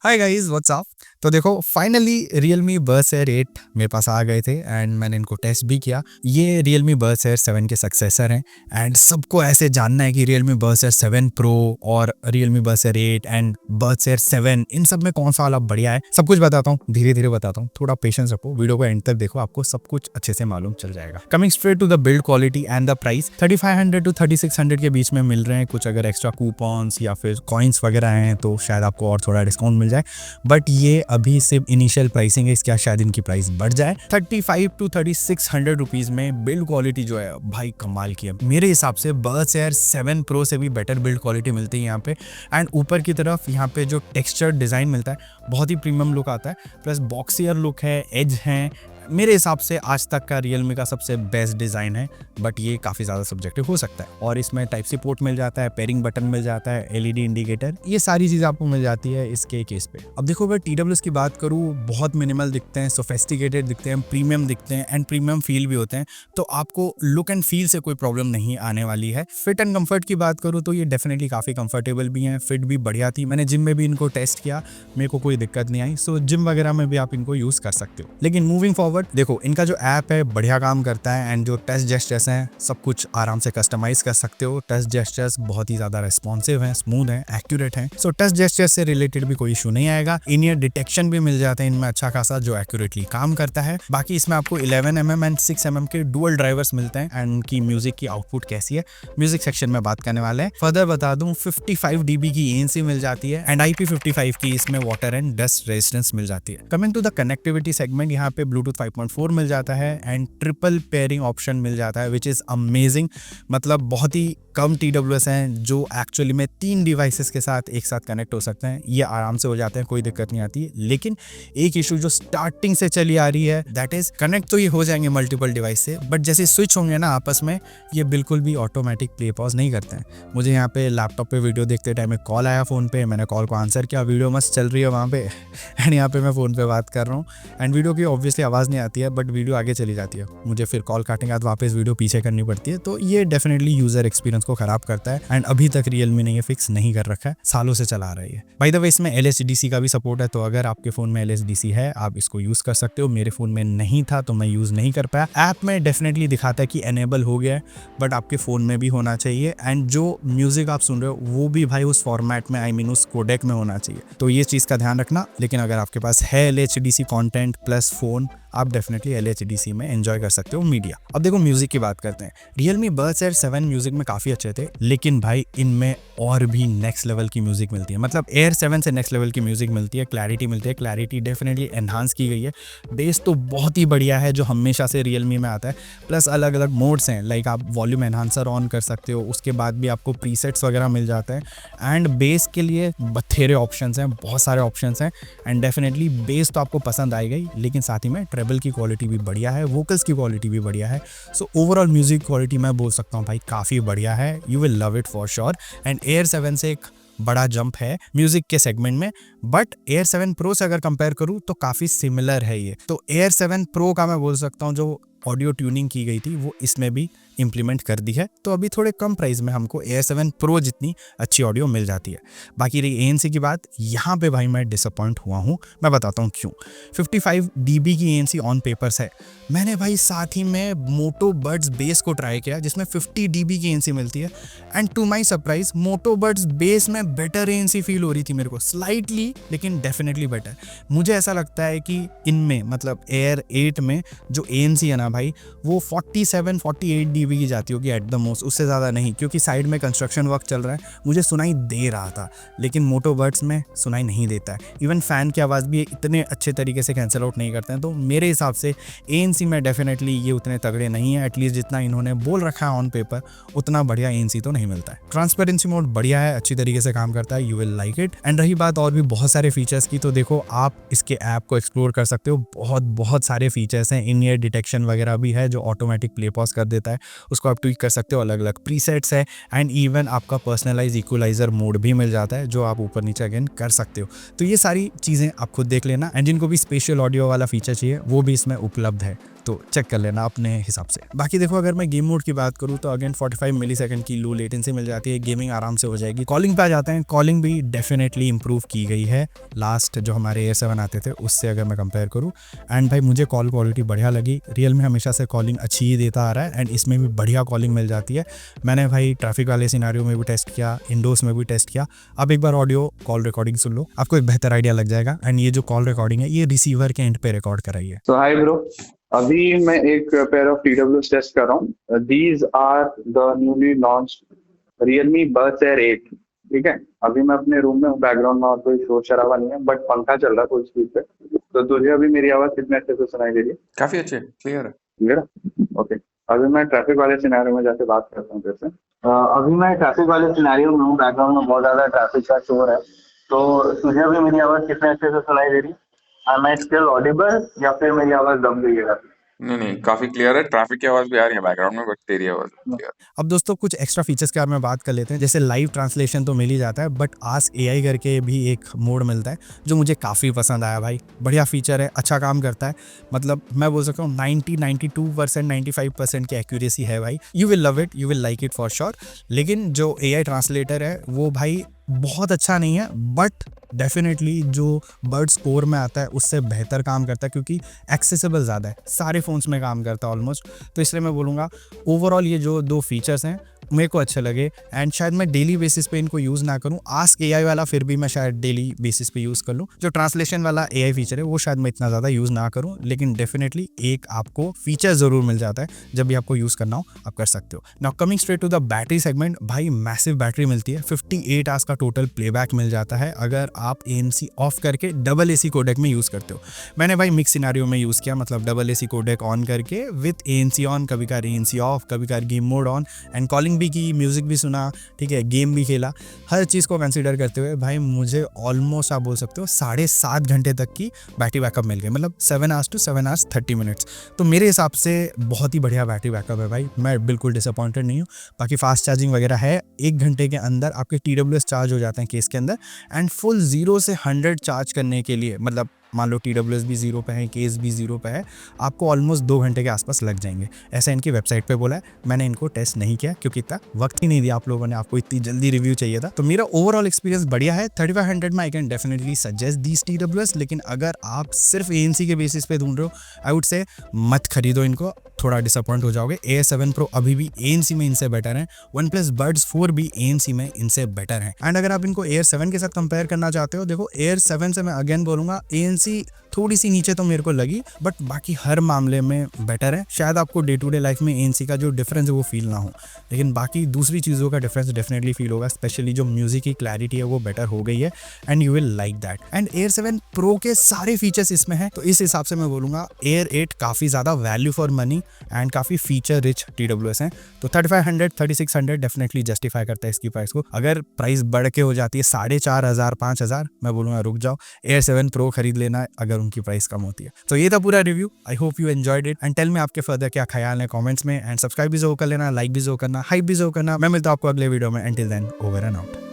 Hi guys what's up. तो देखो finally Realme Buds Air 8 मेरे पास आ गए थे एंड मैंने इनको टेस्ट भी किया। ये Realme Buds Air 7 के सक्सेसर हैं एंड सबको ऐसे जानना है कि Realme Buds Air 7 Pro और Realme Buds Air 8 and Buds Air 7 इन सब में कौन सा वाला बढ़िया है। सब कुछ बताता हूँ, धीरे धीरे बताता हूँ, थोड़ा पेशेंस रखो, वीडियो को एंड तक देखो, आपको सब कुछ अच्छे से मालूम चल जाएगा। Coming straight to the build quality and the price 3500 to 3600 के बीच में मिल रहे हैं। कुछ अगर एक्स्ट्रा कूपन्स या फिर कॉइन्स वगैरह हैं तो शायद आपको और थोड़ा डिस्काउंट मिल जाए, बट ये अभी सिर्फ इनिशियल प्राइसिंग है, इसके शायद इनकी प्राइस बढ़ जाए। 35 to 3600 रुपीज में बिल्ड क्वालिटी जो है भाई कमाल की है मेरे हिसाब से। Buds Air 7 Pro से भी बेटर बिल्ड क्वालिटी मिलती है यहाँ पे। एंड ऊपर की तरफ यहाँ पे जो टेक्सचर डिजाइन मिलता है बहुत ही प्रीमियम लुक आता है, प्लस बॉक्सियर लुक है, एज है। मेरे हिसाब से आज तक का Realme का सबसे बेस्ट डिज़ाइन है, बट ये काफ़ी ज़्यादा सब्जेक्टिव हो सकता है। और इसमें टाइप सी पोर्ट मिल जाता है, पेयरिंग बटन मिल जाता है, LED इंडिकेटर, ये सारी चीज़ें आपको मिल जाती है इसके केस पे। अब देखो अगर TWS की बात करूँ, बहुत मिनिमल दिखते हैं, सोफेस्टिकेटेड दिखते हैं, प्रीमियम दिखते हैं एंड प्रीमियम फील भी होते हैं, तो आपको लुक एंड फील से कोई प्रॉब्लम नहीं आने वाली है। फिट एंड कम्फर्ट की बात करूँ तो ये डेफिनेटली काफ़ी कंफर्टेबल भी हैं, फिट भी बढ़िया थी। मैंने जिम में भी इनको टेस्ट किया, मेरे को कोई दिक्कत नहीं आई। सो जिम वगैरह में भी आप इनको यूज़ कर सकते हो। लेकिन मूविंग फॉरवर्ड देखो, इनका जो ऐप है बढ़िया काम करता है एंड जो टच जेस्चर्स हैं सब कुछ आराम से कस्टमाइज कर सकते हो। टच जेस्चर्स बहुत ही ज्यादा रिस्पॉन्सिव हैं, स्मूथ हैं, एक्यूरेट हैं। सो टच जेस्चर्स से रिलेटेड भी कोई इशू नहीं आएगा। इन ईयर डिटेक्शन भी मिल जाता है इनमें अच्छा खासा, जो एक्यूरेटली काम करता है। बाकी इसमें आपको 11mm एंड 6mm के डुअल ड्राइवर्स मिलते हैं। एंड की म्यूजिक की आउटपुट कैसी है म्यूजिक सेक्शन में बात करने वाले हैं। फर्दर बता दूं 55 dB की ANC मिल जाती है एंड IP55 की इसमें वाटर एंड डस्ट रेजिस्टेंस मिल जाती है। Coming to the connectivity segment, यहाँ पे ब्लूटूथ 5.4 मिल जाता है एंड ट्रिपल पेयरिंग ऑप्शन मिल जाता है, विच इज़ अमेजिंग। मतलब बहुत ही कम TWS हैं जो एक्चुअली में 3 डिवाइसेस के साथ एक साथ कनेक्ट हो सकते हैं। ये आराम से हो जाते हैं, कोई दिक्कत नहीं आती। लेकिन एक इशू जो स्टार्टिंग से चली आ रही है, दैट इज कनेक्ट तो ये हो जाएंगे मल्टीपल डिवाइस से, बट जैसे स्विच होंगे ना आपस में, ये बिल्कुल भी ऑटोमेटिक प्ले पॉज नहीं करते हैं। मुझे यहाँ पे लैपटॉप पे वीडियो देखते टाइम एक कॉल आया फ़ोन पे, मैंने कॉल को आंसर किया, वीडियो मस्त चल रही है वहाँ पे एंड यहाँ पे मैं फ़ोन पे बात कर रहा हूँ एंड वीडियो की ऑब्वियसली आवाज़ नहीं आती है, बट वीडियो आगे चली जाती है। मुझे फिर कॉल काटने के बाद वापस वीडियो पीछे करनी पड़ती है। तो ये डेफिनेटली यूजर एक्सपीरियंस को खराब करता है एंड अभी तक Realme ने ये फिक्स नहीं कर रखा है, सालों से चला रही है। बाय द वे इसमें LSDC का भी सपोर्ट है, तो अगर आपके फोन में LSDC है आप इसको यूज कर सकते हो। मेरे फोन में नहीं था तो मैं यूज नहीं कर पाया। ऐप में डेफिनेटली दिखाता है कि एनेबल हो गया है, बट आपके फोन में भी होना चाहिए एंड जो म्यूजिक आप सुन रहे हो वो भी भाई उस फॉर्मेट में, आई मीन उस कोडेक में होना चाहिए। तो ये चीज का ध्यान रखना। लेकिन अगर आपके पास है LHDC कंटेंट प्लस फोन, आप डेफिनेटली LHDC में एंजॉय कर सकते हो मीडिया। अब देखो म्यूजिक की बात करते हैं। Realme Buds Air 7 म्यूजिक में काफी अच्छे थे, लेकिन भाई इनमें और भी नेक्स्ट लेवल की म्यूजिक मिलती है। मतलब Air 7 से नेक्स्ट लेवल की म्यूजिक मिलती है, क्लैरिटी मिलती है, क्लैरिटी डेफिनेटली एनहांस की गई है। बेस तो बहुत ही बढ़िया है जो हमेशा से Realme में आता है, प्लस अलग अलग मोड्स हैं, लाइक आप वॉल्यूम एनहांसर ऑन कर सकते हो, उसके बाद भी आपको प्रीसेट्स वगैरह मिल जाते हैं एंड बेस के लिए बथेरे ऑप्शंस हैं, बहुत सारे ऑप्शंस हैं एंड डेफिनेटली बेस तो आपको पसंद आएगी, लेकिन साथ ही में ट्रेबल की क्वालिटी भी बढ़िया है, वोकल्स की क्वालिटी भी बढ़िया है। सो ओवरऑल म्यूजिक क्वालिटी मैं बोल सकता हूँ भाई काफ़ी बढ़िया है, you will love it for sure. And Air 7 से एक बड़ा जंप है म्यूजिक के सेगमेंट में, बट Air 7 Pro से अगर कंपेयर करूँ तो काफ़ी सिमिलर है ये। तो Air 7 Pro का मैं बोल सकता हूँ जो ऑडियो ट्यूनिंग की गई थी वो इसमें भी इंप्लीमेंट कर दी है, तो अभी थोड़े कम प्राइस में हमको Air 7 Pro जितनी अच्छी ऑडियो मिल जाती है। बाकी रही ANC की बात, यहाँ पे भाई मैं डिसअपॉइंट हुआ हूँ, मैं बताता हूँ क्यों। 55 dB की ANC ऑन पेपर्स है। मैंने भाई साथ ही में मोटो बड्स बेस को ट्राई किया जिसमें 50 dB की ANC मिलती है and to my surprise Moto Buds Base में बेटर ANC फील हो रही थी मेरे को, स्लाइटली लेकिन डेफिनेटली बेटर। मुझे ऐसा लगता है कि इनमें मतलब Air 8 में जो ANC है ना भाई, वो 47-48 dB की जाती होगी एट द मोस्ट, उससे ज़्यादा नहीं, क्योंकि साइड में कंस्ट्रक्शन वर्क चल रहा है, मुझे सुनाई दे रहा था, लेकिन मोटो बड्स में सुनाई नहीं देता है। इवन फ़ैन की आवाज़ भी इतने अच्छे तरीके से कैंसिल आउट नहीं करते हैं। तो मेरे हिसाब से ANC में डेफिनेटली ये उतने तगड़े नहीं है, एटलीस्ट जितना इन्होंने बोल रखा है ऑन पेपर उतना बढ़िया ANC तो नहीं मिलता है। ट्रांसपेरेंसी मोड बढ़िया है, अच्छी तरीके से काम करता है, you will like it. And रही बात और भी बहुत सारे फीचर्स की, तो देखो आप इसके ऐप को एक्सप्लोर कर सकते हो, बहुत सारे फीचर्स हैं। इन ईयर डिटेक्शन वगैरह भी है जो ऑटोमेटिक प्ले पॉज कर देता है, उसको आप ट्विक कर सकते हो। अलग अलग प्रीसेट्स है एंड इवन आपका पर्सनलाइज इक्वलाइजर मोड भी मिल जाता है जो आप ऊपर नीचे अगेन कर सकते हो। तो ये सारी चीज़ें आप खुद देख लेना एंड जिनको भी स्पेशल ऑडियो वाला फीचर चाहिए वो भी इसमें उपलब्ध है। तो चेक कर लेना अपने हिसाब से। बाकी देखो अगर मैं गेम मोड की बात करूँ तो अगेन 45 मिलीसेकंड की लो लेटेंसी मिल जाती है, गेमिंग आराम से हो जाएगी। कॉलिंग पे आ जाते हैं, कॉलिंग भी डेफिनेटली इंप्रूव की गई है लास्ट जो हमारे एयर 7 आते थे उससे अगर मैं कंपेयर करूँ। एंड भाई मुझे कॉल क्वालिटी बढ़िया लगी, रियलमी हमेशा से कॉलिंग अच्छी ही देता आ रहा है एंड इसमें भी बढ़िया कॉलिंग मिल जाती है। मैंने भाई ट्रैफिक वाले सिनारियो में भी टेस्ट किया, इंडोर्स में भी टेस्ट किया। अब एक बार ऑडियो कॉल रिकॉर्डिंग सुन लो, आपको एक बेहतर आइडिया लग जाएगा। एंड ये जो कॉल रिकॉर्डिंग है ये रिसीवर के एंड पे रिकॉर्ड कराई है। तो हाय ब्रो, अभी मैं एक पेयर ऑफ TWS टेस्ट कर रहा हूँ। These are the newly launched Realme Buds Air 8। ठीक है, अभी मैं अपने रूम में हूँ, बैकग्राउंड में और कोई शोर शराबा नहीं है, बट पंखा चल रहा है फुल स्पीड पे। तो तुझे अभी मेरी आवाज कितने अच्छे से सुनाई दे रही है? काफी अच्छे, क्लियर है। क्लियर है? ओके, अभी मैं ट्रैफिक वाले सिनेरियो में जाके बात करता हूँ जैसे। अभी मैं ट्रैफिक वाले सिनेरियो में हूँ, बैकग्राउंड में बहुत ज्यादा ट्रैफिक का शोर है। तो तुझे अभी मेरी आवाज कितने अच्छे से सुनाई दे रही है? Am I still audible या फिर मेरी आवाज दब गई है? नहीं, काफी क्लियर है। ट्रैफिक की आवाज भी आ रही है बैकग्राउंड में, बट तेरी आवाज क्लियर। अब दोस्तों कुछ एक्स्ट्रा फीचर्स के बारे में बात कर लेते हैं। जैसे लाइव ट्रांसलेशन तो मिल ही जाता है, बट आस्क एआई करके भी एक मोड मिलता है जो मुझे काफ़ी पसंद आया भाई। बढ़िया फीचर है, अच्छा काम करता है। मतलब मैं बोल सकता हूँ 92% 95% की एक्यूरेसी है भाई। You will love it, you will like it for sure. लेकिन जो एआई ट्रांसलेटर है वो भाई बहुत अच्छा नहीं है, बट डेफिनेटली जो बर्ड स्कोर में आता है उससे बेहतर काम करता है क्योंकि एक्सेसिबल ज़्यादा है, सारे फ़ोन्स में काम करता है ऑलमोस्ट। तो इसलिए मैं बोलूँगा ओवरऑल ये जो दो फीचर्स हैं मेरे को अच्छे लगे एंड शायद मैं डेली बेसिस पे इनको यूज़ ना करूँ। आस्क एआई वाला फिर भी मैं शायद डेली बेसिस पे यूज़ कर लूँ। जो ट्रांसलेशन वाला एआई फीचर है वो शायद मैं इतना ज़्यादा यूज़ ना करूँ, लेकिन डेफिनेटली एक आपको फीचर ज़रूर मिल जाता है। जब भी आपको यूज़ करना हो आप कर सकते हो। Now coming straight to the battery segment, भाई मैसिव बैटरी मिलती है। 58 आवर्स का टोटल प्लेबैक मिल जाता है अगर आप ANC ऑफ करके डबल AC कोडेक में यूज़ करते हो। मैंने भाई मिक्स सिनेरियो में यूज़ किया, मतलब डबल AC कोडेक ऑन करके विथ ANC ऑन, कभी कार ANC ऑफ, कभी car game mode on and calling भी की, म्यूजिक भी सुना, ठीक है, गेम भी खेला। हर चीज़ को कंसीडर करते हुए भाई मुझे ऑलमोस्ट आप बोल सकते हो 7.5 घंटे तक की बैटरी बैकअप मिल गई, मतलब 7 आवर्स टू 7 आवर्स 30 मिनट्स। तो मेरे हिसाब से बहुत ही बढ़िया बैटरी बैकअप है भाई, मैं बिल्कुल डिसअपॉइंटेड नहीं हूँ। बाकी फास्ट चार्जिंग वगैरह है, 1 घंटे के अंदर आपके TWS चार्ज हो जाते हैं केस के अंदर। एंड फुल 0 से 100 चार्ज करने के लिए, मतलब मान लो TWS भी 0 पे है, केस भी 0 पे है, आपको ऑलमोस्ट 2 घंटे के आसपास लग जाएंगे, ऐसा इनकी वेबसाइट पे बोला है। मैंने इनको टेस्ट नहीं किया क्योंकि इतना वक्त ही नहीं दिया आप लोगों ने, आपको इतनी जल्दी रिव्यू चाहिए था। तो मेरा ओवरऑल एक्सपीरियंस बढ़िया है। 3500 में I can definitely suggest these TWS, लेकिन अगर आप सिर्फ ANC के बेसिस पे ढूंढ रहे हो आई वुड से मत खरीदो इनको, थोड़ा डिसअपॉइंट हो जाओगे। Air 7 Pro अभी भी ANC में इनसे बेटर है, OnePlus Buds 4 भी ANC में इनसे बेटर है। एंड अगर आप इनको Air 7 के साथ कंपेयर करना चाहते हो, देखो Air 7 से मैं अगेन बोलूँगा ANC थोड़ी सी नीचे तो मेरे को लगी, बट बाकी हर मामले में बेटर है। शायद आपको डे टू डे लाइफ में ANC का जो डिफरेंस है वो फील ना हो, लेकिन बाकी दूसरी चीज़ों का डिफरेंस डेफिनेटली फील होगा। स्पेशली जो म्यूजिक की क्लैरिटी है वो बेटर हो गई है and you will like that. And Air 7 Pro के सारे फीचर्स इसमें हैं, तो इस हिसाब से मैं बोलूँगा Air 8 काफ़ी ज़्यादा वैल्यू फॉर मनी एंड काफ़ी फीचर रिच TWS हैं। तो 3500 3600 डेफिनेटली जस्टिफाई करता है इसकी प्राइस को। अगर प्राइस बढ़ के हो जाती है 4500 5000, मैं बोलूँगा रुक जाओ, Air 7 Pro खरीद लेना अगर उनकी प्राइस कम होती है। तो ये था पूरा review. I hope you enjoyed it and tell me आपके फर्दर क्या ख्याल है कमेंट्स में। एंड सब्सक्राइब भी जरूर कर लेना, लाइक भी जरूर करना, हाइप भी जरूर करना। मैं मिलता हूं आपको अगले वीडियो में। Until then, over and out.